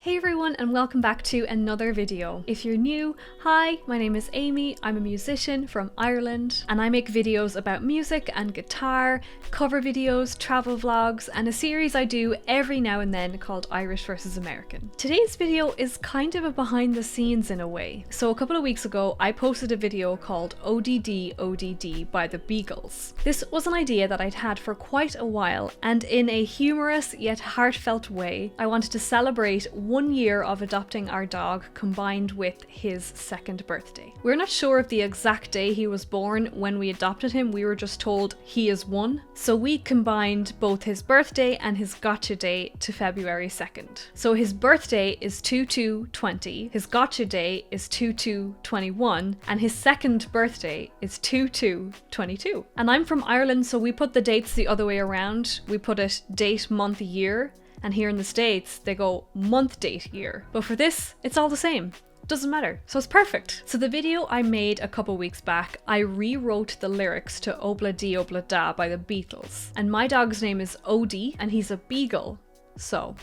Hey everyone, and welcome back to another video. If you're new, hi, my name is Amy, I'm a musician from Ireland, and I make videos about music and guitar, cover videos, travel vlogs, and a series I do every now and then called Irish versus American. Today's video is kind of a behind the scenes in a way. So a couple of weeks ago, I posted a video called ODD ODD by the Beatles. This was an idea that I'd had for quite a while, and in a humorous yet heartfelt way, I wanted to celebrate 1 year of adopting our dog combined with his second birthday. We're not sure of the exact day he was born when we adopted him, we were just told he is 1. So we combined both his birthday and his gotcha day to February 2nd. So his birthday is 2/2/20, his gotcha day is 2/2/21, and his second birthday is 2/2/22. And I'm from Ireland, so we put the dates the other way around. We put it date, month, year. And here in the States, they go month, date, year. But for this, it's all the same. Doesn't matter. So it's perfect. So the video I made a couple weeks back, I rewrote the lyrics to Obla Di Obla Da by the Beatles. And my dog's name is Odie, and he's a beagle. So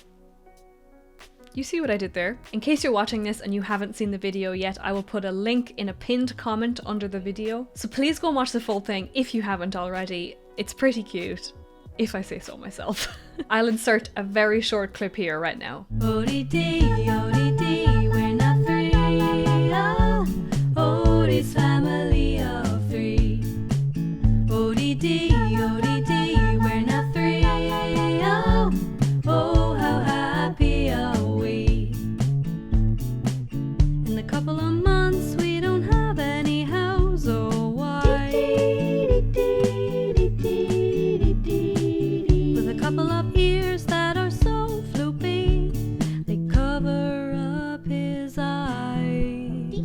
you see what I did there? In case you're watching this and you haven't seen the video yet, I will put a link in a pinned comment under the video. So please go and watch the full thing if you haven't already. It's pretty cute, if I say so myself. I'll insert a very short clip here right now. ODD, ODD, we're not three. Oh, Odie's family of 3. ODD, ODD, we're not 3. Oh, oh, how happy are we? In a couple of months, we don't have any house, oh why? With a couple of ears that are so floopy, they cover up his eyes.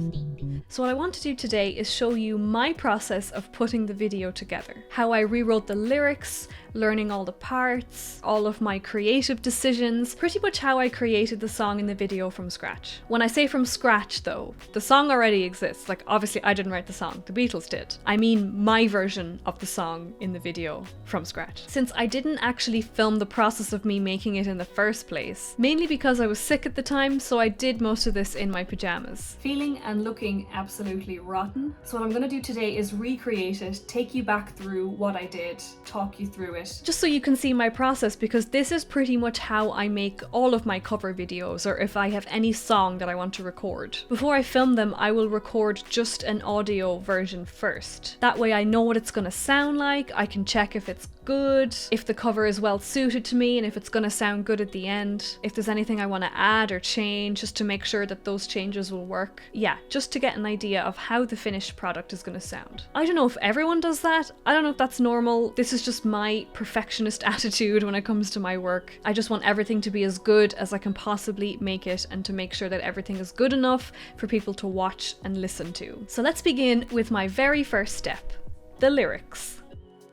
So what I want to do today is show you my process of putting the video together. How I rewrote the lyrics, learning all the parts, all of my creative decisions, pretty much how I created the song in the video from scratch. When I say from scratch though, the song already exists. Like obviously I didn't write the song, the Beatles did. I mean my version of the song in the video from scratch. Since I didn't actually film the process of me making it in the first place, mainly because I was sick at the time, so I did most of this in my pajamas. Feeling and looking absolutely rotten. So what I'm gonna do today is recreate it, take you back through what I did, talk you through it, just so you can see my process, because this is pretty much how I make all of my cover videos, or if I have any song that I want to record. Before I film them, I will record just an audio version first. That way I know what it's gonna sound like, I can check if it's good, if the cover is well suited to me, and if it's gonna sound good at the end, if there's anything I want to add or change, just to make sure that those changes will work. Yeah, just to get an idea of how the finished product is gonna sound. I don't know if everyone does that, I don't know if that's normal, this is just my perfectionist attitude when it comes to my work. I just want everything to be as good as I can possibly make it, and to make sure that everything is good enough for people to watch and listen to. So let's begin with my very first step, the lyrics,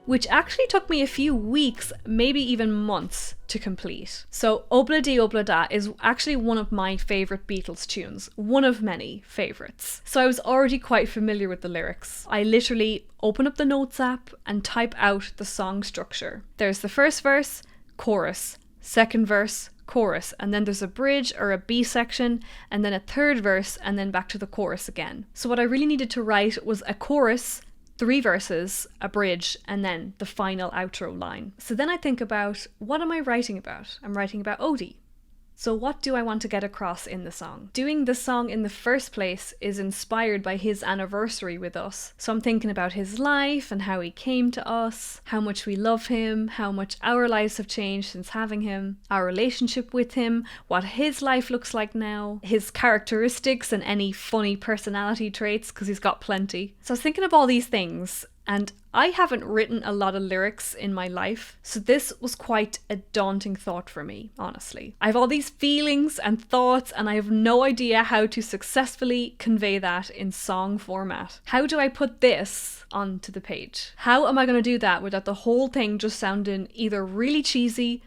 which actually took me a few weeks, maybe even months, to complete. So Obla Di Obla Da is actually one of my favourite Beatles tunes, one of many favourites. So I was already quite familiar with the lyrics. I literally open up the notes app and type out the song structure. There's the first verse, chorus, second verse, chorus, and then there's a bridge or a B section, and then a third verse, and then back to the chorus again. So what I really needed to write was a chorus, 3 verses, a bridge, and then the final outro line. So then I think about, what am I writing about? I'm writing about Odie. So what do I want to get across in the song? Doing the song in the first place is inspired by his anniversary with us. So I'm thinking about his life and how he came to us, how much we love him, how much our lives have changed since having him, our relationship with him, what his life looks like now, his characteristics and any funny personality traits, because he's got plenty. So I was thinking of all these things, and I haven't written a lot of lyrics in my life, so this was quite a daunting thought for me, honestly. I have all these feelings and thoughts, and I have no idea how to successfully convey that in song format. How do I put this onto the page? How am I going to do that without the whole thing just sounding either really cheesy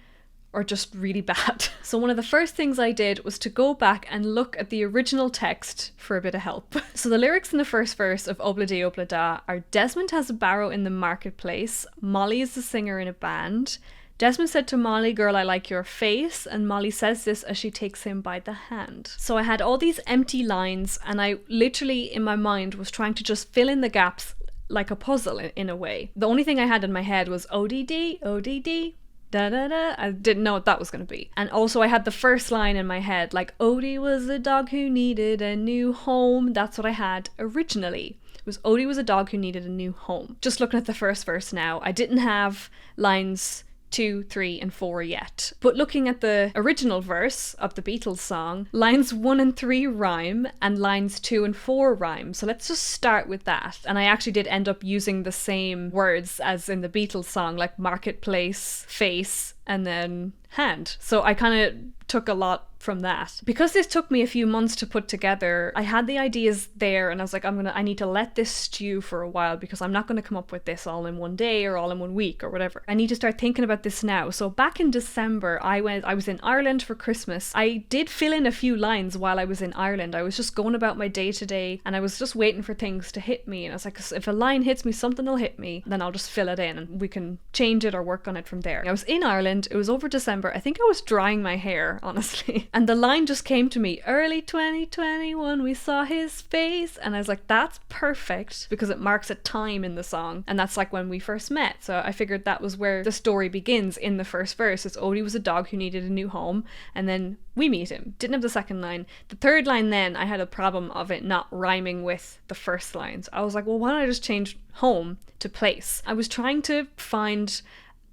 or just really bad? So one of the first things I did was to go back and look at the original text for a bit of help. So the lyrics in the first verse of Obla Di Obla Da are: Desmond has a barrow in the marketplace, Molly is the singer in a band, Desmond said to Molly, "Girl, I like your face." And Molly says this as she takes him by the hand. So I had all these empty lines, and I literally in my mind was trying to just fill in the gaps like a puzzle in a way. The only thing I had in my head was ODD, ODD, da da da. I didn't know what that was going to be. And also I had the first line in my head, like, Odie was a dog who needed a new home. That's what I had originally. It was Odie was a dog who needed a new home. Just looking at the first verse now, I didn't have lines 2, 3, and 4 yet. But looking at the original verse of the Beatles song, lines 1 and 3 rhyme and lines 2 and 4 rhyme. So let's just start with that. And I actually did end up using the same words as in the Beatles song, like marketplace, face, and then hand. So I kind of took a lot from that. Because this took me a few months to put together, I had the ideas there and I was like, I need to let this stew for a while because I'm not going to come up with this all in one day or all in one week or whatever. I need to start thinking about this now. So back in December, I was in Ireland for Christmas. I did fill in a few lines while I was in Ireland. I was just going about my day to day and I was just waiting for things to hit me. And I was like, if a line hits me, something will hit me, then I'll just fill it in and we can change it or work on it from there. I was in Ireland. It was over December. I think I was drying my hair, honestly. And the line just came to me, early 2021, we saw his face. And I was like, that's perfect because it marks a time in the song. And that's like when we first met. So I figured that was where the story begins in the first verse. It's Odie was a dog who needed a new home. And then we meet him. Didn't have the second line. The third line then, I had a problem of it not rhyming with the first lines. I was like, well, why don't I just change home to place? I was trying to find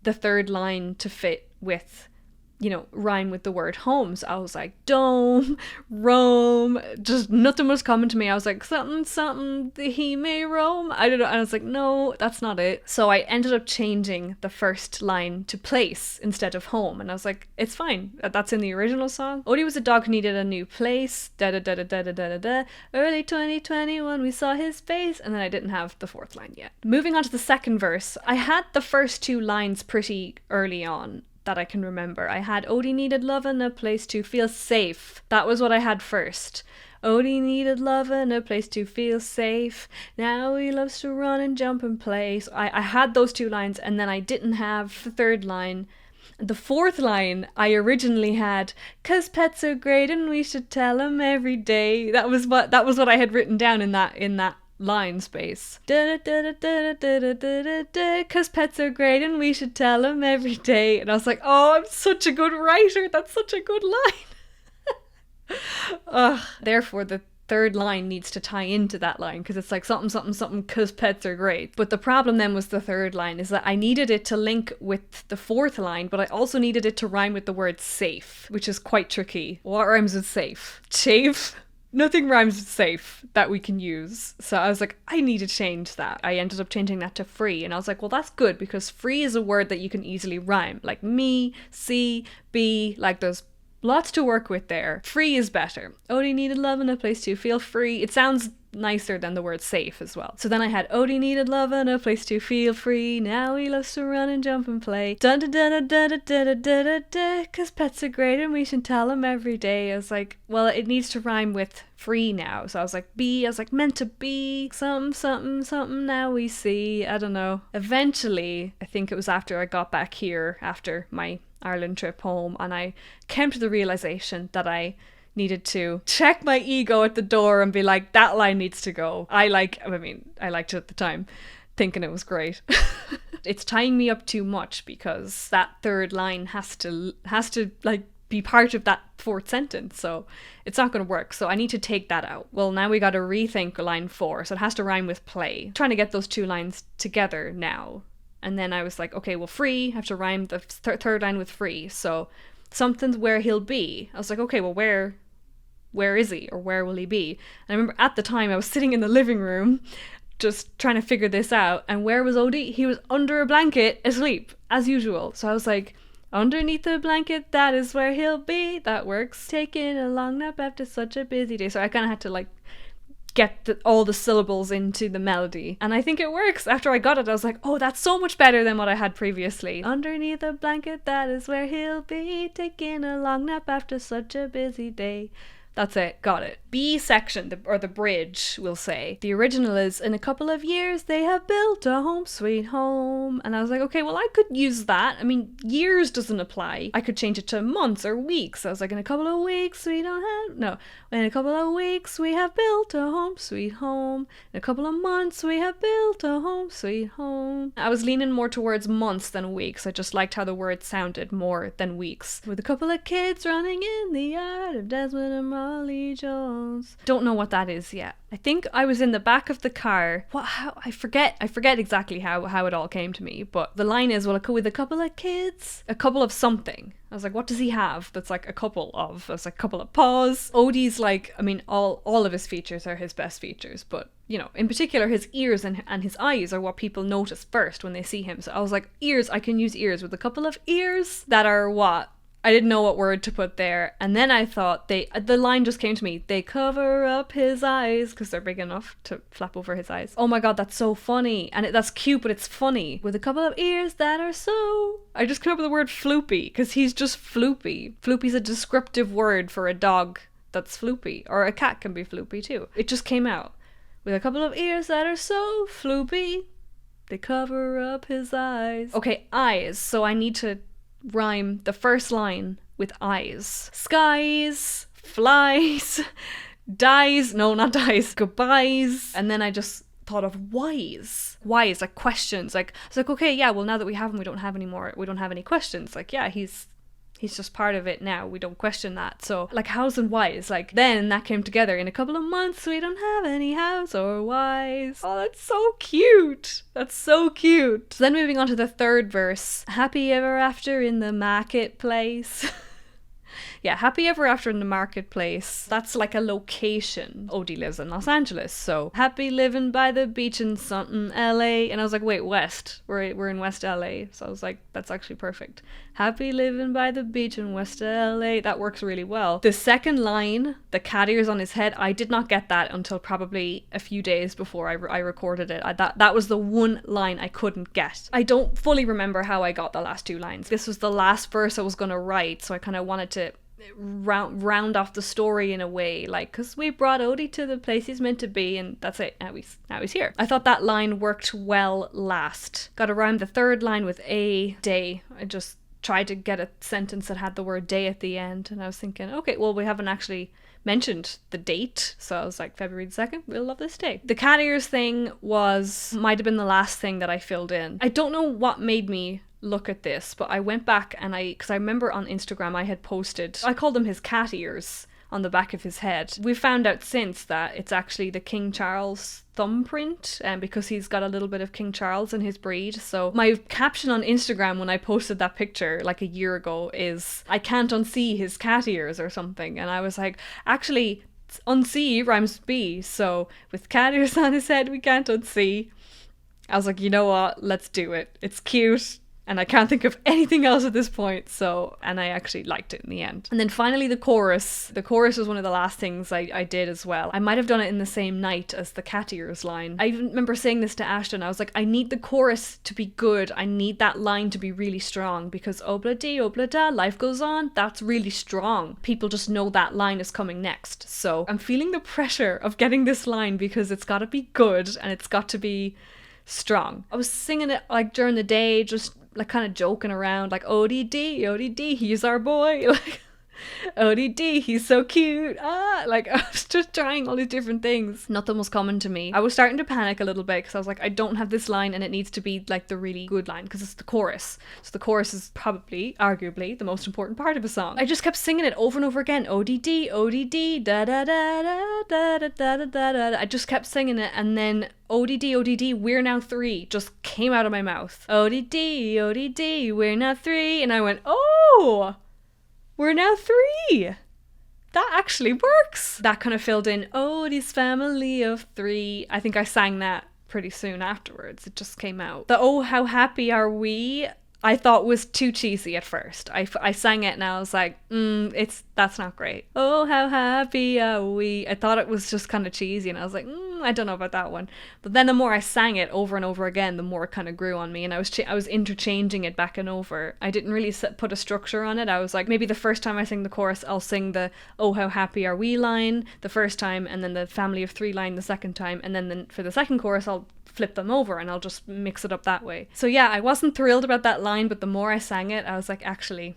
the third line to fit with, rhyme with the word home. So I was like, dome, roam, just nothing was coming to me. I was like, something, he may roam. I don't know. And I was like, no, that's not it. So I ended up changing the first line to place instead of home. And I was like, it's fine. That's in the original song. Odie was a dog who needed a new place. Da da da da da da da da. Early 2021, we saw his face. And then I didn't have the fourth line yet. Moving on to the second verse. I had the first two lines pretty early on that I can remember. I had Odie needed love and a place to feel safe. That was what I had first. Odie needed love and a place to feel safe. Now he loves to run and jump and play. So I had those two lines and then I didn't have the third line. The fourth line I originally had, 'cause pets are great and we should tell them every day. That was what I had written down in that line space. 'Cause pets are great and we should tell them every day. And I was like, oh, I'm such a good writer. That's such a good line. Therefore, the third line needs to tie into that line because it's like something 'cause pets are great. But the problem then was the third line is that I needed it to link with the fourth line, but I also needed it to rhyme with the word safe, which is quite tricky. What rhymes with safe? Chafe? Nothing rhymes with safe that we can use. So I was like, I need to change that. I ended up changing that to free. And I was like, well, that's good because free is a word that you can easily rhyme. Like me, see, be, like there's lots to work with there. Free is better. Odie needed love and a place to feel free. It sounds nicer than the word safe as well. So then I had Odie needed love and a place to feel free. Now he loves to run and jump and play. Dun dun dun dun dun dun dun dun dun. 'Cause pets are great and we should tell them every day. I was like, well, it needs to rhyme with free now. So I was like, meant to be something now we see. I don't know. Eventually, I think it was after I got back here after my Ireland trip home and I came to the realization that I needed to check my ego at the door and be like, that line needs to go. I liked it at the time, thinking it was great. It's tying me up too much because that third line has to like be part of that fourth sentence, so it's not going to work. So I need to take that out. Well, now we got to rethink line 4, so it has to rhyme with play. I'm trying to get those two lines together now. And then I was like, okay, well, free, I have to rhyme the third line with free. So something's where he'll be. I was like, okay, well, where is he or where will he be? And I remember at the time I was sitting in the living room just trying to figure this out. And where was Odie? He was under a blanket asleep as usual. So I was like, underneath the blanket, that is where he'll be. That works. Taking a long nap after such a busy day. So I kind of had to like get all the syllables into the melody. And I think it works. After I got it, I was like, oh, that's so much better than what I had previously. Underneath the blanket, that is where he'll be. Taking a long nap after such a busy day. That's it. Got it. B section, or the bridge, we'll say. The original is, in a couple of years, they have built a home sweet home. And I was like, okay, well, I could use that. I mean, years doesn't apply. I could change it to months or weeks. I was like, in a couple of weeks, we don't have... No. In a couple of weeks, we have built a home sweet home. In a couple of months, we have built a home sweet home. I was leaning more towards months than weeks. I just liked how the word sounded more than weeks. With a couple of kids running in the yard of Desmond and Molly Jones. Don't know what that is yet. I think I was in the back of the car. I forget exactly how it all came to me, but the line is, well, with a couple of kids, a couple of something. I was like, what does he have that's like a couple of? I was like, a couple of paws. Odie's like, I mean, all of his features are his best features, but you know, in particular, his ears and his eyes are what people notice first when they see him. So I was like, ears, I can use ears. With a couple of ears that are what? I didn't know what word to put there. And then I thought the line just came to me. They cover up his eyes because they're big enough to flap over his eyes. Oh my God, that's so funny. And that's cute, but it's funny. With a couple of ears that are so... I just came up with the word floopy because he's just floopy. Floopy's a descriptive word for a dog that's floopy. Or a cat can be floopy too. It just came out. With a couple of ears that are so floopy. They cover up his eyes. Okay, eyes. So I need to rhyme the first line with eyes. Skies, flies, dies, no, not dies, goodbyes. And then I just thought of whys, like questions. Like, it's like, okay, yeah, well, now that we have him, we don't have any questions. Like, yeah, he's just part of it now. We don't question that. So, like, hows and whys. Like, then that came together. In a couple of months, we don't have any hows or whys. Oh, that's so cute. That's so cute. So then moving on to the third verse. Happy ever after in the marketplace. Yeah, happy ever after in the marketplace. That's like a location. Odie lives in Los Angeles, so happy living by the beach in something LA. And I was like, wait, West. We're in West LA. So I was like, that's actually perfect. Happy living by the beach in West LA. That works really well. The second line, the cat ears on his head, I did not get that until probably a few days before I recorded it. That was the one line I couldn't get. I don't fully remember how I got the last two lines. This was the last verse I was going to write, so I kind of wanted to round off the story in a way, like, because we brought Odie to the place he's meant to be, and that's it, now he's here. I thought that line worked well last. Gotta rhyme the third line with a day. I just tried to get a sentence that had the word day at the end, and I was thinking, okay, well, we haven't actually mentioned the date, so I was like, February the 2nd, we'll love this day. The cat ears thing might have been the last thing that I filled in. I don't know what made me look at this, but I went back and because I remember on Instagram I had posted, I called them his cat ears on the back of his head. We found out since that it's actually the King Charles thumbprint, because he's got a little bit of King Charles in his breed. So my caption on Instagram when I posted that picture like a year ago is, I can't unsee his cat ears or something, and I was like, actually unsee rhymes with B, so with cat ears on his head we can't unsee. I was like, you know what, let's do it. It's cute. And I can't think of anything else at this point, and I actually liked it in the end. And then finally the chorus. The chorus was one of the last things I did as well. I might have done it in the same night as the cat ears line. I even remember saying this to Ashton. I was like, I need the chorus to be good. I need that line to be really strong, because obla dee, obla da, life goes on, that's really strong. People just know that line is coming next. So I'm feeling the pressure of getting this line because it's got to be good and it's got to be strong. I was singing it like during the day, just like kind of joking around, like ODD, he's our boy, like ODD, he's so cute, like I was just trying all these different things. Nothing was coming to me. I was starting to panic a little bit because I was like, I don't have this line and it needs to be like the really good line because it's the chorus. So the chorus is probably, arguably, the most important part of a song. I just kept singing it over and over again. ODD, ODD, da da da da da da da da da. I just kept singing it, and then ODD, we're now three just came out of my mouth. ODD, we're now three. And I went, oh, we're now three. That actually works. That kind of filled in Odie's family of three. I think I sang that pretty soon afterwards. It just came out. The oh, how happy are we, I thought was too cheesy at first. I sang it and I was like, that's not great. Oh, how happy are we. I thought it was just kind of cheesy and I was like, I don't know about that one. But then the more I sang it over and over again, the more it kind of grew on me, and I was interchanging it back and over. I didn't really put a structure on it. I was like, maybe the first time I sing the chorus, I'll sing the "Oh how happy are we" line the first time, and then the "Family of Three" line the second time, and then for the second chorus I'll flip them over and I'll just mix it up that way. So yeah, I wasn't thrilled about that line, but the more I sang it, I was like, actually,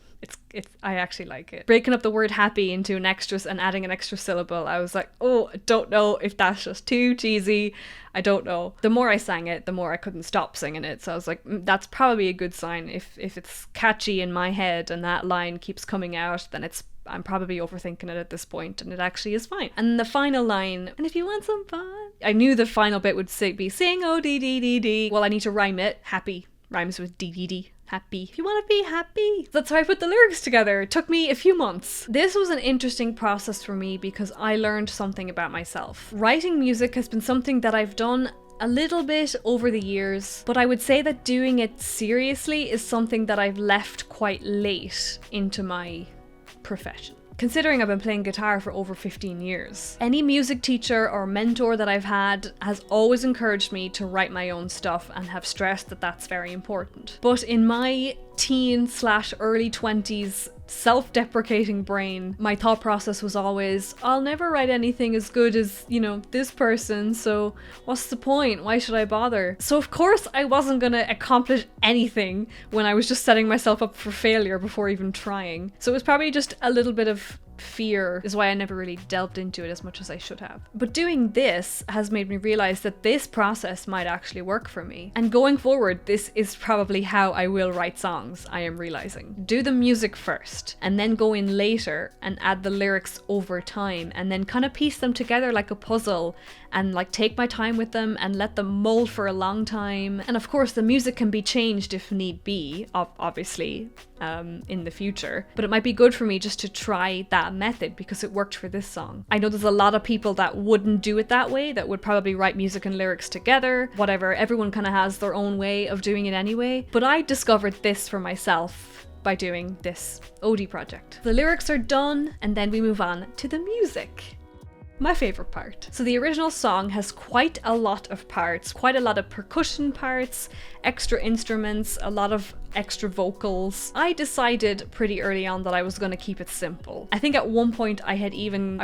I actually like it. Breaking up the word happy into an extra and adding an extra syllable, I was like, oh, I don't know if that's just too cheesy. I don't know. The more I sang it, the more I couldn't stop singing it. So I was like, that's probably a good sign. If it's catchy in my head and that line keeps coming out, then I'm probably overthinking it at this point, and it actually is fine. And the final line, and if you want some fun, I knew the final bit would be sing oh dee dee dee dee. Well, I need to rhyme it. Happy rhymes with dee dee dee. Happy. If you want to be happy. That's how I put the lyrics together. It took me a few months. This was an interesting process for me because I learned something about myself. Writing music has been something that I've done a little bit over the years, but I would say that doing it seriously is something that I've left quite late into my profession. Considering I've been playing guitar for over 15 years. Any music teacher or mentor that I've had has always encouraged me to write my own stuff and have stressed that that's very important. But in my teen/early 20s self-deprecating brain, my thought process was always, I'll never write anything as good as, this person, so what's the point? Why should I bother? So of course I wasn't gonna accomplish anything when I was just setting myself up for failure before even trying. So it was probably just a little bit of fear is why I never really delved into it as much as I should have. But doing this has made me realize that this process might actually work for me. And going forward, this is probably how I will write songs, I am realizing. Do the music first, and then go in later and add the lyrics over time, and then kind of piece them together like a puzzle, and like take my time with them and let them mold for a long time. And of course the music can be changed if need be, obviously, in the future. But it might be good for me just to try that method because it worked for this song. I know there's a lot of people that wouldn't do it that way, that would probably write music and lyrics together, whatever. Everyone kind of has their own way of doing it anyway. But I discovered this for myself by doing this Odie project. The lyrics are done, and then we move on to the music. My favorite part. So the original song has quite a lot of parts, quite a lot of percussion parts, extra instruments, a lot of extra vocals. I decided pretty early on that I was going to keep it simple. I think at one point I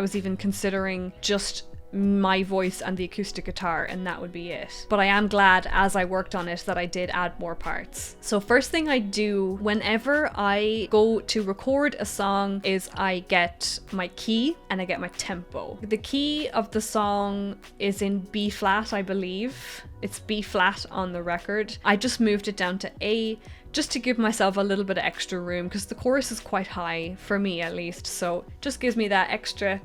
was even considering just my voice and the acoustic guitar, and that would be it. But I am glad as I worked on it that I did add more parts. So first thing I do whenever I go to record a song is I get my key and I get my tempo. The key of the song is in B flat, I believe. It's B flat on the record. I just moved it down to A just to give myself a little bit of extra room because the chorus is quite high, for me at least, so just gives me that extra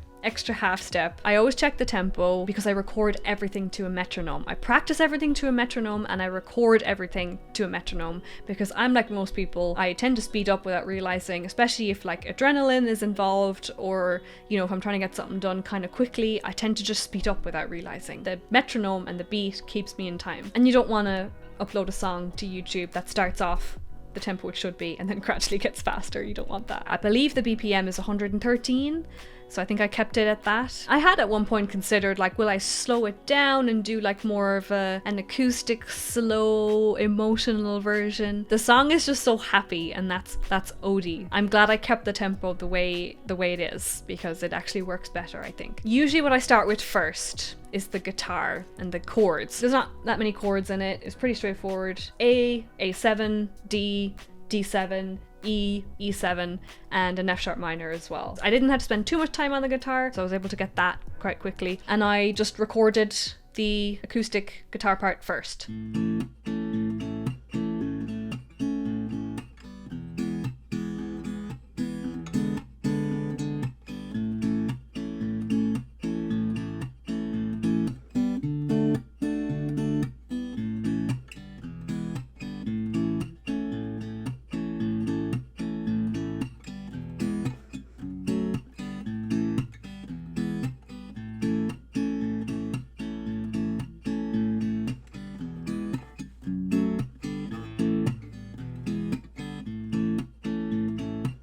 half step. I always check the tempo because I record everything to a metronome. I practice everything to a metronome and I record everything to a metronome because I'm like most people, I tend to speed up without realizing, especially if like adrenaline is involved or, if I'm trying to get something done kind of quickly, I tend to just speed up without realizing. The metronome and the beat keeps me in time. And you don't want to upload a song to YouTube that starts off the tempo it should be and then gradually gets faster. You don't want that. I believe the BPM is 113. So I think I kept it at that. I had at one point considered like, will I slow it down and do like more of an acoustic, slow, emotional version? The song is just so happy, and that's Odie. I'm glad I kept the tempo the way it is because it actually works better, I think. Usually what I start with first is the guitar and the chords. There's not that many chords in it. It's pretty straightforward. A, A7, D, D7, E, E7, and an F sharp minor as well. I didn't have to spend too much time on the guitar, so I was able to get that quite quickly. And I just recorded the acoustic guitar part first.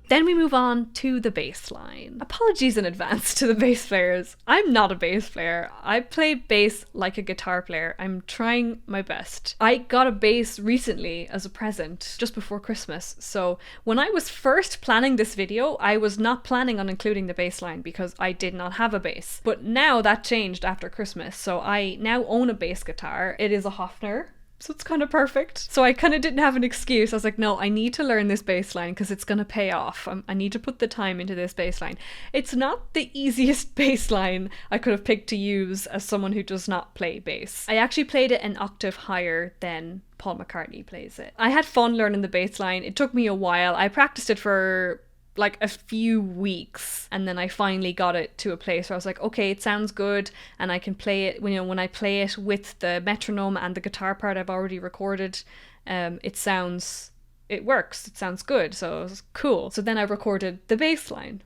Then we move on to the bass line. Apologies in advance to the bass players. I'm not a bass player. I play bass like a guitar player. I'm trying my best. I got a bass recently as a present just before Christmas. So when I was first planning this video, I was not planning on including the bass line because I did not have a bass. But now that changed after Christmas. So I now own a bass guitar. It is a Hofner. So it's kind of perfect. So I kind of didn't have an excuse. I was like, no, I need to learn this bass line because it's going to pay off. I need to put the time into this bass line. It's not the easiest bass line I could have picked to use as someone who does not play bass. I actually played it an octave higher than Paul McCartney plays it. I had fun learning the bass line. It took me a while. I practiced it for like a few weeks, and then I finally got it to a place where I was like, okay, it sounds good, and I can play it, you know, when I play it with the metronome and the guitar part I've already recorded, it works, it sounds good, so it was cool. So then I recorded the bass line.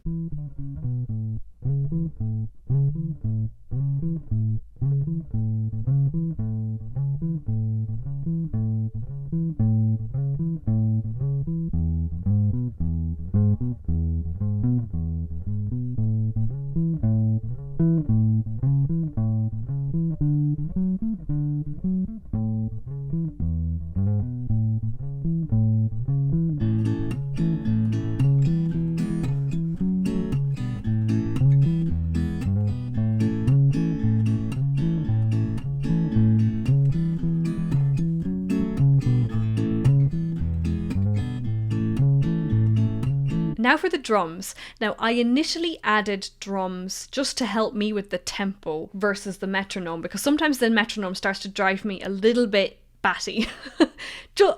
Now for the drums. Now I initially added drums just to help me with the tempo versus the metronome, because sometimes the metronome starts to drive me a little bit batty.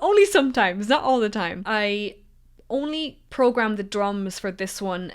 Only sometimes, not all the time. I only programmed the drums for this one.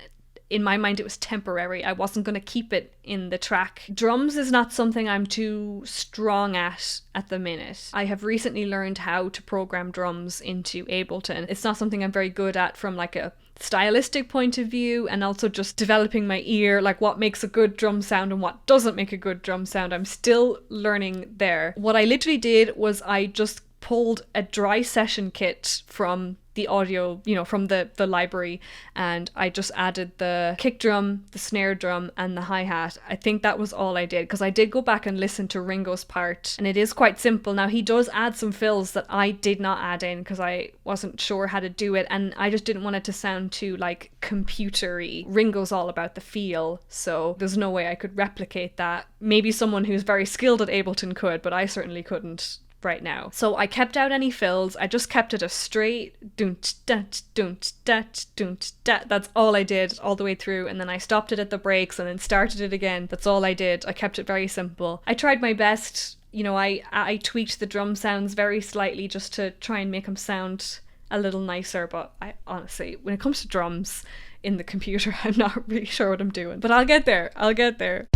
In my mind, it was temporary. I wasn't going to keep it in the track. Drums is not something I'm too strong at the minute. I have recently learned how to program drums into Ableton. It's not something I'm very good at from like a stylistic point of view, and also just developing my ear, like what makes a good drum sound and what doesn't make a good drum sound. I'm still learning there. What I literally did was I just pulled a dry session kit from the audio, you know, from the library, and I just added the kick drum, the snare drum, and the hi-hat. I think that was all I did, because I did go back and listen to Ringo's part, and it is quite simple. Now he does add some fills that I did not add in because I wasn't sure how to do it, and I just didn't want it to sound too like computery. Ringo's all about the feel, so there's no way I could replicate that. Maybe someone who's very skilled at Ableton could, but I certainly couldn't right now. So I kept out any fills. I just kept it a straight doont dat doont dat doont dat. That's all I did all the way through, and then I stopped it at the breaks and then started it again. That's all I did. I kept it very simple. I tried my best. You know, I tweaked the drum sounds very slightly just to try and make them sound a little nicer, but I honestly, when it comes to drums in the computer, I'm not really sure what I'm doing. But I'll get there. I'll get there.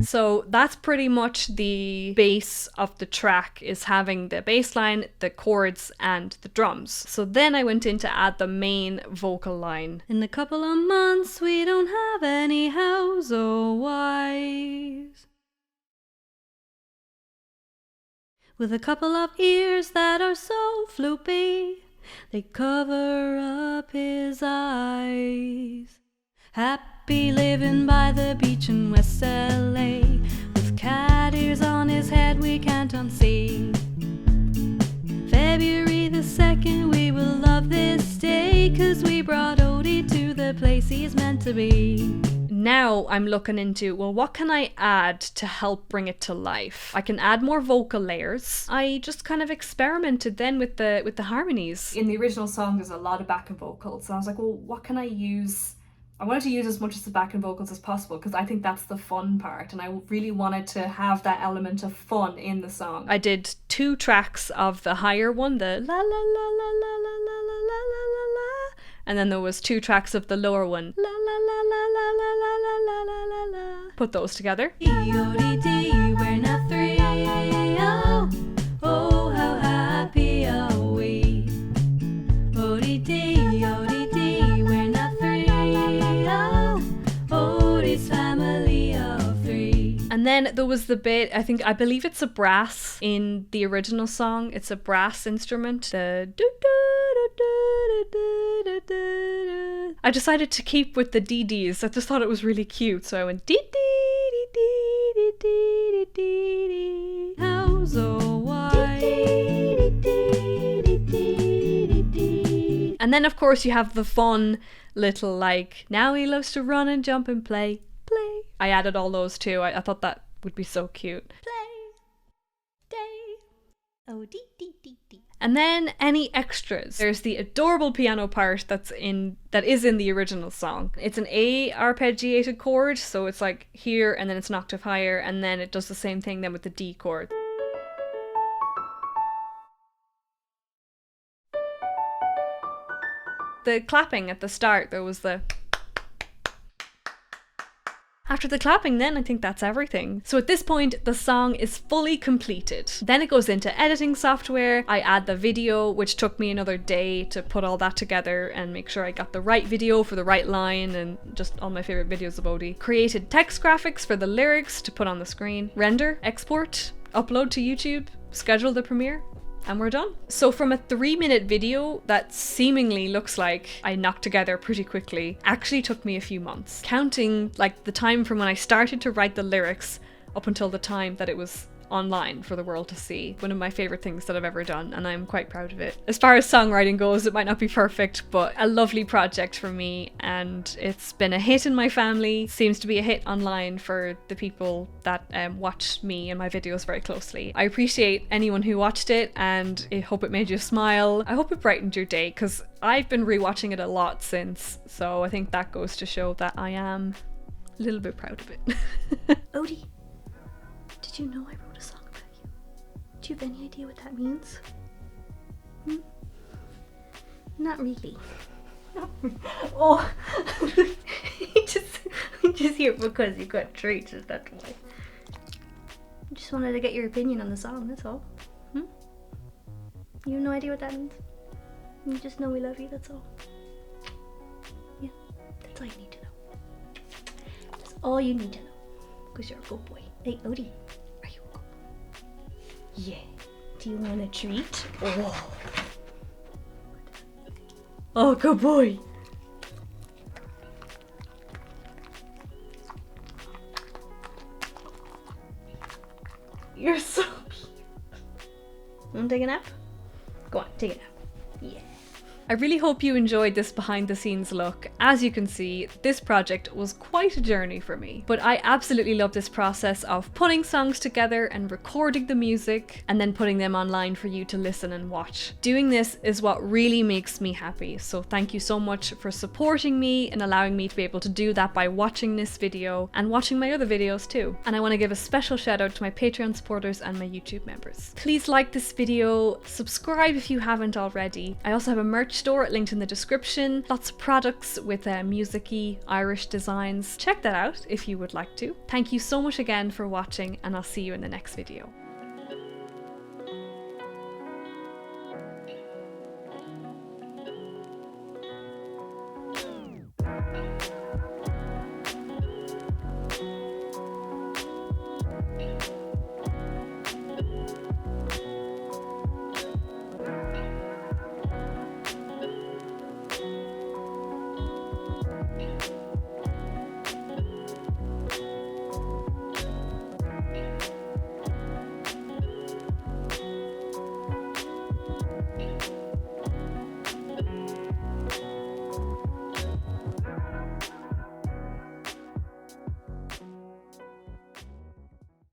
So that's pretty much the base of the track, is having the bass line, the chords, and the drums. So then I went in to add the main vocal line. In a couple of months we don't have any house or wives, with a couple of ears that are so floopy they cover up his eyes. Happy living by the beach in West LA, with cat ears on his head we can't unsee. February the 2nd we will love this day, 'cause we brought Odie to the place he's meant to be. Now I'm looking into, well, what can I add to help bring it to life? I can add more vocal layers. I just kind of experimented then with the harmonies. In the original song there's a lot of backing vocals, so I was like, well, what can I use? I wanted to use as much of the backing vocals as possible because I think that's the fun part, and I really wanted to have that element of fun in the song. I did 2 tracks of the higher one, the la la la la la la la la la la la, and then there was 2 tracks of the lower one, la la la la la la la la la la la. Put those together. E-O-D-D, we're not 3, oh, how happy are we. O-D-D, And then there was the bit, I believe it's a brass in the original song. It's a brass instrument. The I decided to keep with the DDs. I just thought it was really cute, so I went dee dee dee dee dee dee dee. How's a And then of course you have the fun little like, now he loves to run and jump and play. I added all those too. I thought that would be so cute. Oh, dee dee dee dee. And then any extras. There's the adorable piano part that is in the original song. It's an A arpeggiated chord, so it's like here and then it's an octave higher, and then it does the same thing then with the D chord. The clapping at the start, there was the... After the clapping then, I think that's everything. So at this point, the song is fully completed. Then it goes into editing software. I add the video, which took me another day to put all that together and make sure I got the right video for the right line and just all my favorite videos of Odie. Created text graphics for the lyrics to put on the screen. Render, export, upload to YouTube, schedule the premiere. And we're done. So from a 3-minute video that seemingly looks like I knocked together pretty quickly, actually took me a few months. Counting like the time from when I started to write the lyrics up until the time that it was online for the world to see. One of my favorite things that I've ever done, and I'm quite proud of it. As far as songwriting goes, it might not be perfect, but a lovely project for me, and it's been a hit in my family. Seems to be a hit online for the people that watch me and my videos very closely. I appreciate anyone who watched it, and I hope it made you smile. I hope it brightened your day, because I've been rewatching it a lot since, so I think that goes to show that I am a little bit proud of it. Odie, did you know I wrote a song about you? Do you have any idea what that means? Not really. Oh, just here because you got treats, that's why. I just wanted to get your opinion on the song, that's all. You have no idea what that means? You just know we love you, that's all. Yeah, that's all you need to know. That's all you need to know. Because you're a good boy. Hey, Odie, are you a good boy? Yeah. Do you want a treat? Oh. Oh, good boy. You're so cute. Want to take a nap? Go on, take a nap. Yeah. I really hope you enjoyed this behind the scenes look. As you can see, this project was quite a journey for me, but I absolutely love this process of putting songs together and recording the music and then putting them online for you to listen and watch. Doing this is what really makes me happy, so thank you so much for supporting me and allowing me to be able to do that by watching this video and watching my other videos too. And I want to give a special shout out to my Patreon supporters and my YouTube members. Please like this video, subscribe if you haven't already. I also have a merch store linked in the description. Lots of products with music-y Irish designs. Check that out if you would like to. Thank you so much again for watching, and I'll see you in the next video.